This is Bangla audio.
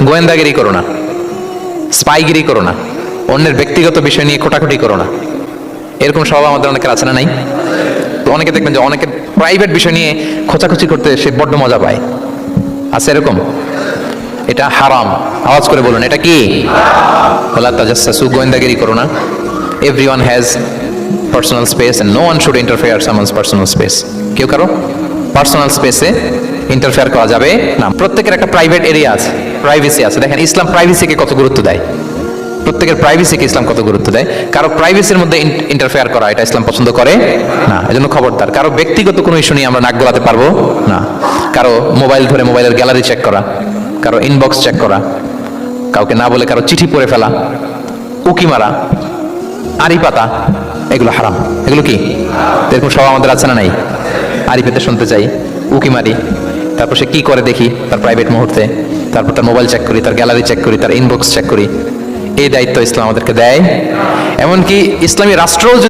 গোয়েন্দাগিরি করো না, স্পাইগিরি করো না, অন্যের ব্যক্তিগত বিষয় নিয়ে খোটাখুটি করো না। এরকম স্বভাব আমাদের অনেকের আছে না? নাই? তো অনেকে দেখবেন যে অনেকের প্রাইভেট বিষয় নিয়ে খোঁচাখুচি করতে সে বড্ড মজা পায়। আছে এরকম? এটা হারাম। আওয়াজ করে বলুন, এটা কি? ওয়ালা তাজাসসু, গোয়েন্দাগিরি করো না। Everyone has personal space and no one should interfere someone's personal space. কেউ কারো পার্সোনাল স্পেসে ইন্টারফেয়ার করা যাবে না। প্রত্যেকের একটা প্রাইভেট এরিয়া আছে, প্রাইভেসি আছে। দেখেন ইসলাম প্রাইভেসিকে কত গুরুত্ব দেয়। প্রত্যেকের প্রাইভেসিকে ইসলাম কত গুরুত্ব দেয়। কারো প্রাইভেসির মধ্যে ইন্টারফেয়ার করা এটা ইসলাম পছন্দ করে না। এজন্য খবরদার, কারো ব্যক্তিগত কোনো ইস্যু নিয়ে আমরা নাক গলাতে পারবো না। কারো মোবাইল ধরে মোবাইলের গ্যালারি চেক করা, কারো ইনবক্স চেক করা, কাউকে না বলে কারো চিঠি পড়ে ফেলা, উকি মারা, আড়ি পাতা, এগুলো হারাম। এগুলো কি? এরকম সব আমাদের আছে না? নাই? আড়ি পেতে শুনতে চাই, উকি মারি, তারপর সে কি করে দেখি তার প্রাইভেট মুহূর্তে, তারপর তার মোবাইল চেক করি, তার গ্যালারি চেক করি, তার ইনবক্স চেক করি। এই দায়িত্ব ইসলাম আমাদেরকে দেয়। এমনকি ইসলামী রাষ্ট্রও